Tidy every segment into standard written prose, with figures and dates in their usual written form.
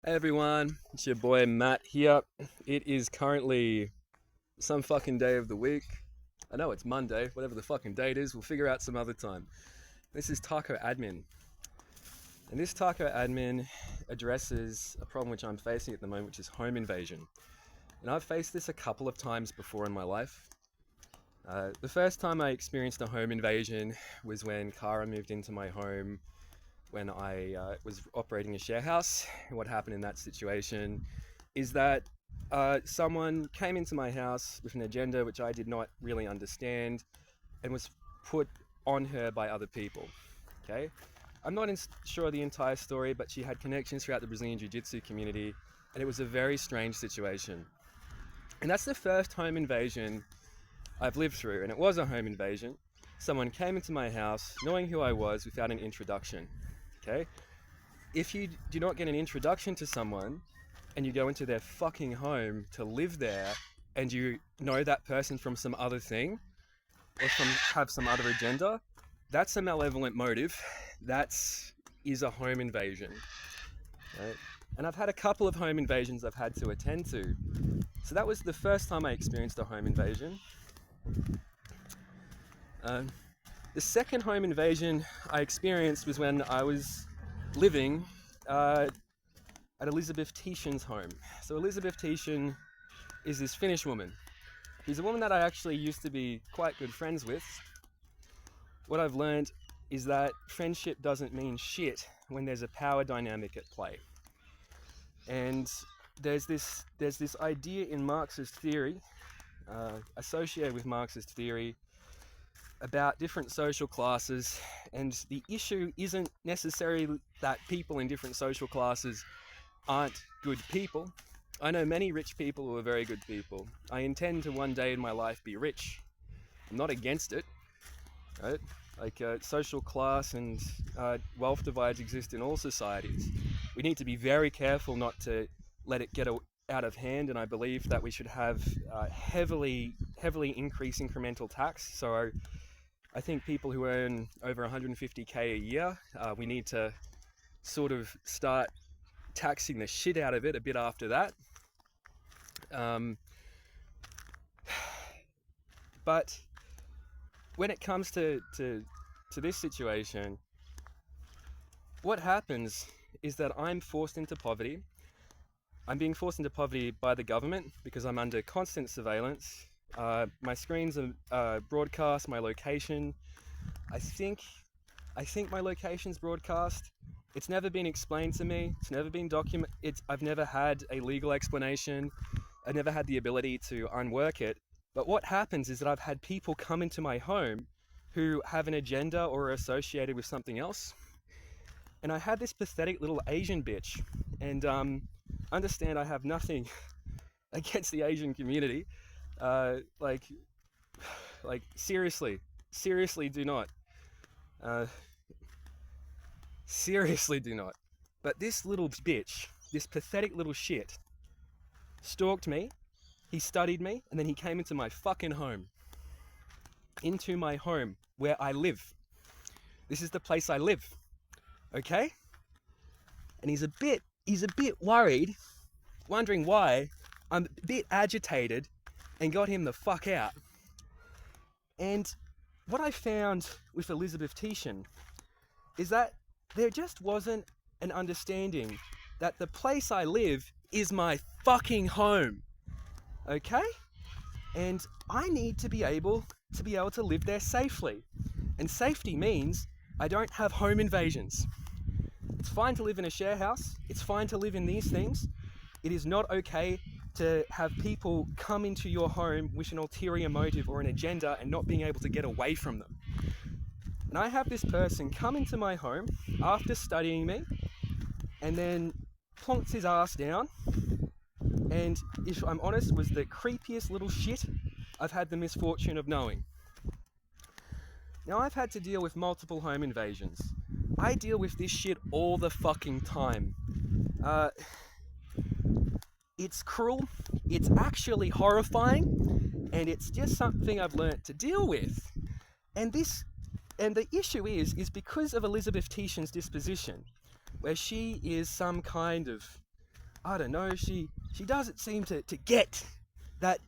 Hey everyone, it's your boy Matt here. It is currently some fucking day of the week. I know it's Monday, whatever the fucking date is, we'll figure out some other time. This is Taco Admin. And this Taco Admin addresses a problem which I'm facing at the moment, which is home invasion. And I've faced this a couple of times before in my life. The first time I experienced a home invasion was when Kara moved into my home when I was operating a share house. And what happened in that situation is that someone came into my house with an agenda which I did not really understand and was put on her by other people. Okay, I'm not sure the entire story, but she had connections throughout the Brazilian Jiu-Jitsu community, and it was a very strange situation. And that's the first home invasion I've lived through, and it was a home invasion. Someone came into my house knowing who I was without an introduction. Okay? If you do not get an introduction to someone and you go into their fucking home to live there and you know that person from some other thing or have some other agenda, that's a malevolent motive. That is a home invasion. Right? And I've had a couple of home invasions I've had to attend to. So that was the first time I experienced a home invasion. The second home invasion I experienced was when I was living at Elizabeth Tishan's home. So Elizabeth Tishan is this Finnish woman. She's a woman that I actually used to be quite good friends with. What I've learned is that friendship doesn't mean shit when there's a power dynamic at play. And there's this idea in Marxist theory, associated with Marxist theory, about different social classes, and the issue isn't necessarily that people in different social classes aren't good people. I know many rich people who are very good people. I intend to one day in my life be rich. I'm not against it, right? Like social class and wealth divides exist in all societies. We need to be very careful not to let it get out of hand, and I believe that we should have heavily increased incremental tax. So I think people who earn over 150k a year, we need to sort of start taxing the shit out of it a bit after that. But when it comes to this situation, what happens is that I'm forced into poverty. I'm being forced into poverty by the government because I'm under constant surveillance. My screens are broadcast, my location. I think my location's broadcast. It's never been explained to me. It's never been documented. I've never had a legal explanation. I've never had the ability to unwork it. But what happens is that I've had people come into my home who have an agenda or are associated with something else. And I had this pathetic little Asian bitch. And understand I have nothing against the Asian community. Like seriously do not. Seriously do not. But this little bitch, this pathetic little shit, stalked me, he studied me, and then he came into my fucking home. Into my home, where I live. This is the place I live. Okay? And he's a bit worried, wondering why I'm a bit agitated, and got him the fuck out. And what I found with Elizabeth Tishan is that there just wasn't an understanding that the place I live is my fucking home. Okay? And I need to be able to live there safely. And safety means I don't have home invasions. It's fine to live in a share house. It's fine to live in these things. It is not okay to have people come into your home with an ulterior motive or an agenda and not being able to get away from them. And I have this person come into my home after studying me and then plonks his ass down, and if I'm honest, was the creepiest little shit I've had the misfortune of knowing. Now, I've had to deal with multiple home invasions. I deal with this shit all the fucking time. It's cruel, it's actually horrifying, and it's just something I've learnt to deal with. And the issue is because of Elizabeth Tishan's disposition, where she is some kind of I don't know, she doesn't seem to get that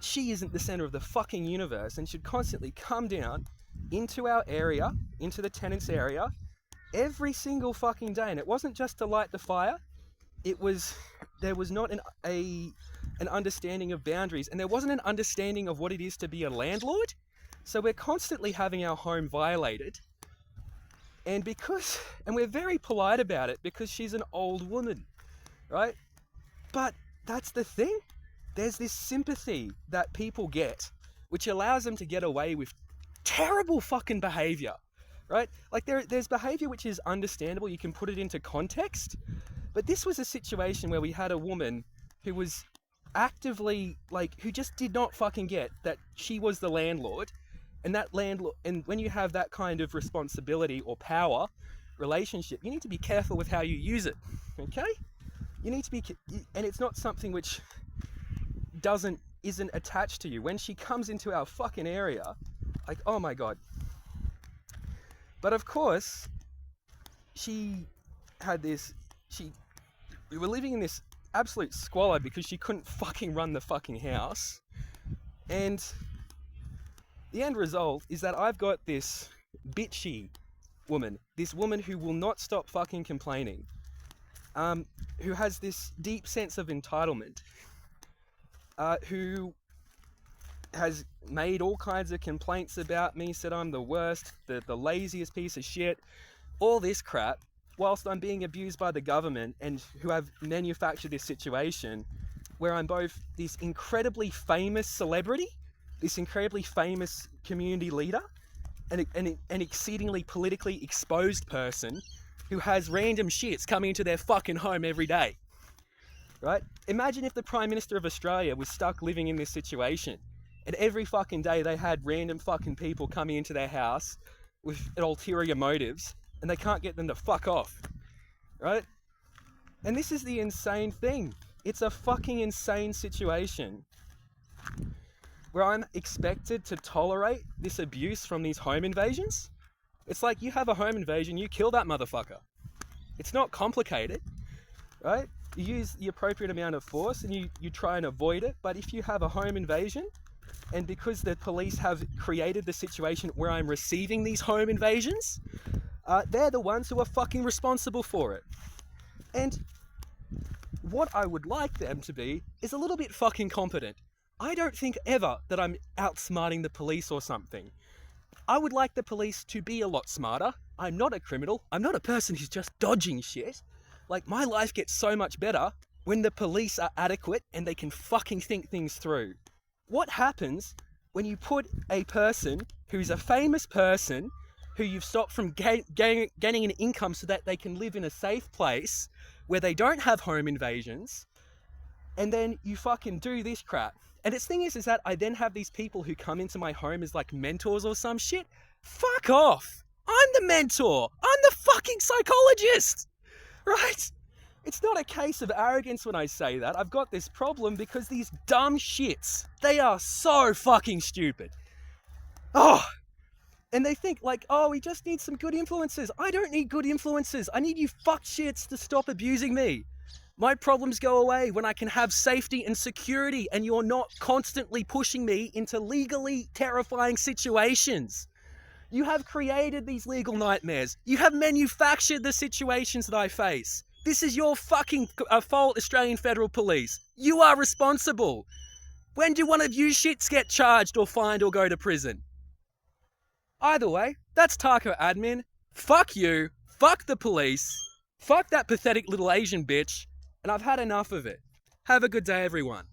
she isn't the center of the fucking universe and should constantly come down into our area, into the tenants' area, every single fucking day. And it wasn't just to light the fire. There was not an understanding of boundaries, and there wasn't an understanding of what it is to be a landlord. So we're constantly having our home violated. And we're very polite about it because she's an old woman, right? But that's the thing. There's this sympathy that people get, which allows them to get away with terrible fucking behavior, right? Like there's behavior which is understandable. You can put it into context. But this was a situation where we had a woman who was actively, who just did not fucking get that she was the landlord. And when you have that kind of responsibility or power relationship, you need to be careful with how you use it, okay? You need to be, and it's not something which isn't attached to you. When she comes into our fucking area, oh my God. But of course, we were living in this absolute squalor because she couldn't fucking run the fucking house. And the end result is that I've got this bitchy woman, this woman who will not stop fucking complaining, who has this deep sense of entitlement, who has made all kinds of complaints about me, said I'm the worst, the laziest piece of shit, all this crap, whilst I'm being abused by the government, and who have manufactured this situation where I'm both this incredibly famous celebrity, this incredibly famous community leader, and an exceedingly politically exposed person who has random shits coming into their fucking home every day, right? Imagine if the Prime Minister of Australia was stuck living in this situation, and every fucking day they had random fucking people coming into their house with ulterior motives, and they can't get them to fuck off, right? And this is the insane thing. It's a fucking insane situation where I'm expected to tolerate this abuse from these home invasions. It's like, you have a home invasion, you kill that motherfucker. It's not complicated, right? You use the appropriate amount of force and you try and avoid it. But if you have a home invasion, and because the police have created the situation where I'm receiving these home invasions, they're the ones who are fucking responsible for it. And what I would like them to be is a little bit fucking competent. I don't think ever that I'm outsmarting the police or something. I would like the police to be a lot smarter. I'm not a criminal. I'm not a person who's just dodging shit. My life gets so much better when the police are adequate and they can fucking think things through. What happens when you put a person who's a famous person, who you've stopped from gaining an income so that they can live in a safe place where they don't have home invasions, and then you fucking do this crap? And its thing is that I then have these people who come into my home as mentors or some shit. Fuck off. I'm the mentor. I'm the fucking psychologist, right? It's not a case of arrogance when I say that. I've got this problem because these dumb shits, they are so fucking stupid. Oh, and they think we just need some good influences. I don't need good influences. I need you fuck shits to stop abusing me. My problems go away when I can have safety and security, and you're not constantly pushing me into legally terrifying situations. You have created these legal nightmares. You have manufactured the situations that I face. This is your fucking fault, Australian Federal Police. You are responsible. When do one of you shits get charged or fined or go to prison? Either way, that's Tac0 admin. Fuck you. Fuck the police. Fuck that pathetic little Asian bitch. And I've had enough of it. Have a good day, everyone.